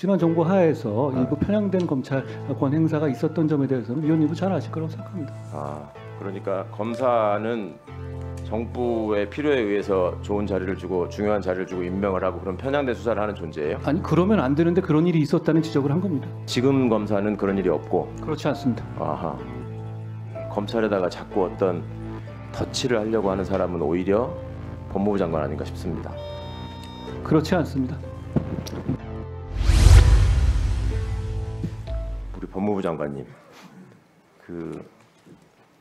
지난 정부 하에서 일부 편향된 검찰권 행사가 있었던 점에 대해서는 위원님도 잘 아실 거라고 생각합니다. 그러니까 검사는 정부의 필요에 의해서 좋은 자리를 주고 중요한 자리를 주고 임명을 하고 그런 편향된 수사를 하는 존재예요? 아니 그러면 안 되는데 그런 일이 있었다는 지적을 한 겁니다. 지금 검사는 그런 일이 없고? 그렇지 않습니다. 검찰에다가 자꾸 어떤 터치를 하려고 하는 사람은 오히려 법무부 장관 아닌가 싶습니다. 그렇지 않습니다. 우리 법무부 장관님,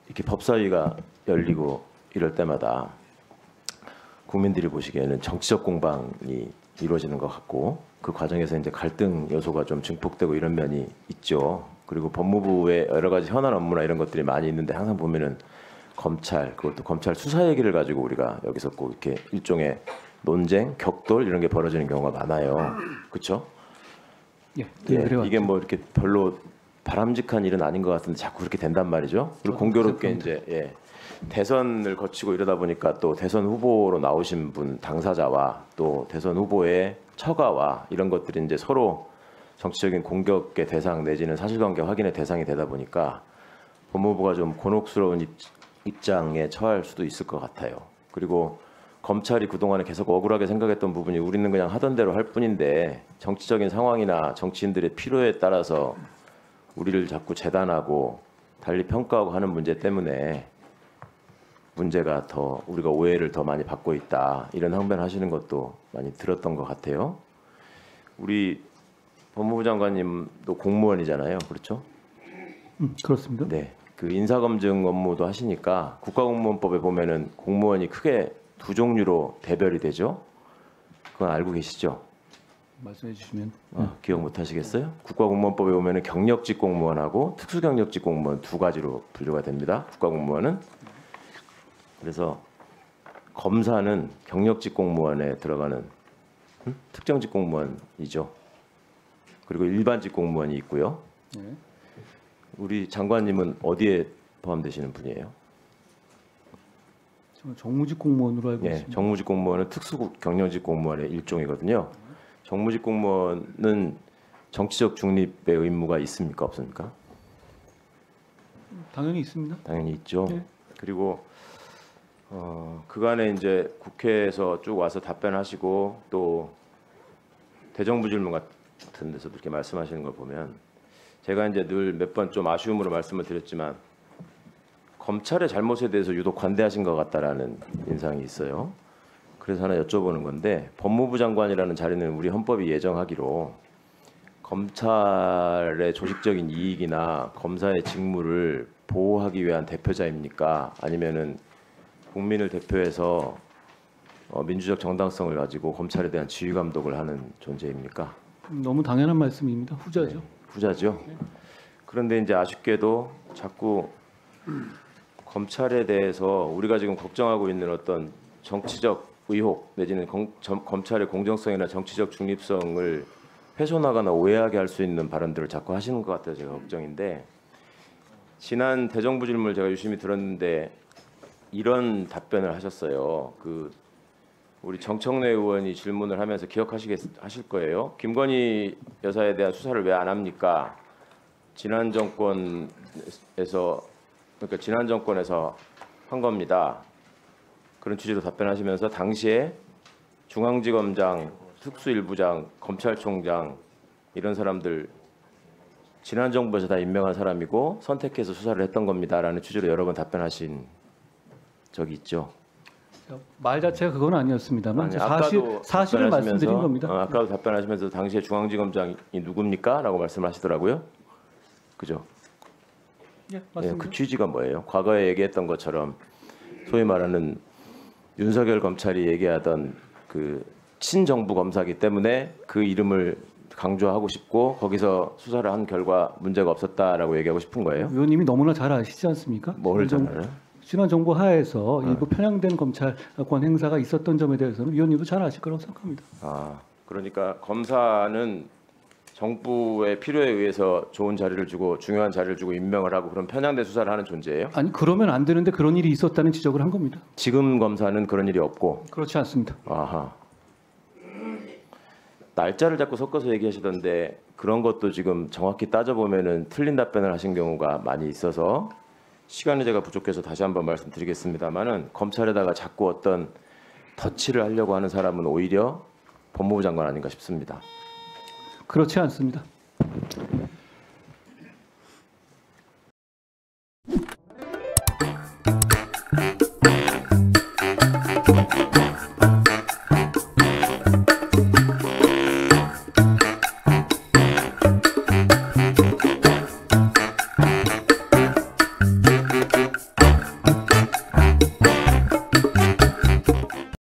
이렇게 법사위가 열리고 이럴 때마다 국민들이 보시기에는 정치적 공방이 이루어지는 것 같고 그 과정에서 이제 갈등 요소가 좀 증폭되고 이런 면이 있죠. 그리고 법무부의 여러 가지 현안 업무나 이런 것들이 많이 있는데 항상 보면은 검찰, 그것도 검찰 수사 얘기를 가지고 우리가 여기서 꼭 이렇게 일종의 논쟁, 격돌 이런 게 벌어지는 경우가 많아요. 그렇죠? 예, 이게 뭐 이렇게 별로 바람직한 일은 아닌 것 같은데 자꾸 그렇게 된단 말이죠. 그리고 공교롭게 이제 대선을 거치고 이러다 보니까 또 대선 후보로 나오신 분 당사자와 또 대선 후보의 처가와 이런 것들이 이제 서로 정치적인 공격의 대상 내지는 사실관계 확인의 대상이 되다 보니까 법무부가 좀 곤혹스러운 입장에 처할 수도 있을 것 같아요. 그리고 검찰이 그동안에 계속 억울하게 생각했던 부분이 우리는 그냥 하던 대로 할 뿐인데 정치적인 상황이나 정치인들의 필요에 따라서 우리를 자꾸 재단하고 달리 평가하고 하는 문제 때문에 문제가 더 우리가 오해를 더 많이 받고 있다 이런 항변하시는 것도 많이 들었던 것 같아요. 우리 법무부 장관님도 공무원이잖아요, 그렇죠? 그렇습니다. 네, 그 인사검증 업무도 하시니까 국가공무원법에 보면은 공무원이 크게 두 종류로 대별이 되죠. 그건 알고 계시죠? 말씀해 주시면. 기억 못 하시겠어요? 국가공무원법에 보면은 경력직 공무원하고 특수경력직 공무원 두 가지로 분류가 됩니다. 국가공무원은. 그래서 검사는 경력직 공무원에 들어가는 특정직 공무원이죠. 그리고 일반직 공무원이 있고요. 네. 우리 장관님은 어디에 포함되시는 분이에요? 저는 정무직 공무원으로 알고 있습니다. 정무직 공무원은 특수경력직 공무원의 일종이거든요. 정무직 공무원은 정치적 중립의 의무가 있습니까, 없습니까? 당연히 있습니다. 당연히 있죠. 네. 그리고 그간에 이제 국회에서 쭉 와서 답변하시고 또 대정부 질문 같은 데서도 이렇게 말씀하시는 걸 보면 제가 이제 늘 몇 번 좀 아쉬움으로 말씀을 드렸지만 검찰의 잘못에 대해서 유독 관대하신 것 같다라는 인상이 있어요. 그래서 하나 여쭤보는 건데 법무부 장관이라는 자리는 우리 헌법이 예정하기로 검찰의 조직적인 이익이나 검사의 직무를 보호하기 위한 대표자입니까? 아니면은 국민을 대표해서 민주적 정당성을 가지고 검찰에 대한 지휘 감독을 하는 존재입니까? 너무 당연한 말씀입니다. 후자죠. 네, 후자죠. 그런데 이제 아쉽게도 자꾸 검찰에 대해서 우리가 지금 걱정하고 있는 어떤 정치적 의혹 내지는 검찰의 공정성이나 정치적 중립성을 훼손하거나 오해하게 할 수 있는 발언들을 자꾸 하시는 것 같아요. 제가 걱정인데 지난 대정부 질문을 제가 유심히 들었는데 이런 답변을 하셨어요. 우리 정청래 의원이 질문을 하면서 기억하실 거예요. 김건희 여사에 대한 수사를 왜 안 합니까? 지난 정권에서 한 겁니다. 그런 취지로 답변하시면서 당시에 중앙지검장, 특수일부장, 검찰총장 이런 사람들 지난 정부에서 다 임명한 사람이고 선택해서 수사를 했던 겁니다라는 취지로 여러 번 답변하신 적이 있죠. 말 자체가 그건 아니었습니다만 아까도 사실을 말씀드린 겁니다. 아까도 답변하시면서 당시에 중앙지검장이 누굽니까? 라고 말씀하시더라고요. 그죠? 예, 맞습니다. 그 취지가 뭐예요? 과거에 얘기했던 것처럼 소위 말하는 윤석열 검찰이 얘기하던 그 친정부 검사기 때문에 그 이름을 강조하고 싶고 거기서 수사를 한 결과 문제가 없었다라고 얘기하고 싶은 거예요? 의원님이 너무나 잘 아시지 않습니까? 뭐를 잘 알아요? 지난 정부 하에서 일부 편향된 검찰권 행사가 있었던 점에 대해서는 위원님도 잘 아실 거라고 생각합니다. 그러니까 검사는 정부의 필요에 의해서 좋은 자리를 주고 중요한 자리를 주고 임명을 하고 그런 편향된 수사를 하는 존재예요? 아니 그러면 안 되는데 그런 일이 있었다는 지적을 한 겁니다. 지금 검사는 그런 일이 없고? 그렇지 않습니다. 날짜를 자꾸 섞어서 얘기하시던데 그런 것도 지금 정확히 따져보면은 틀린 답변을 하신 경우가 많이 있어서 시간이 제가 부족해서 다시 한번 말씀드리겠습니다만은 검찰에다가 자꾸 어떤 덧칠을 하려고 하는 사람은 오히려 법무부 장관 아닌가 싶습니다. 그렇지 않습니다.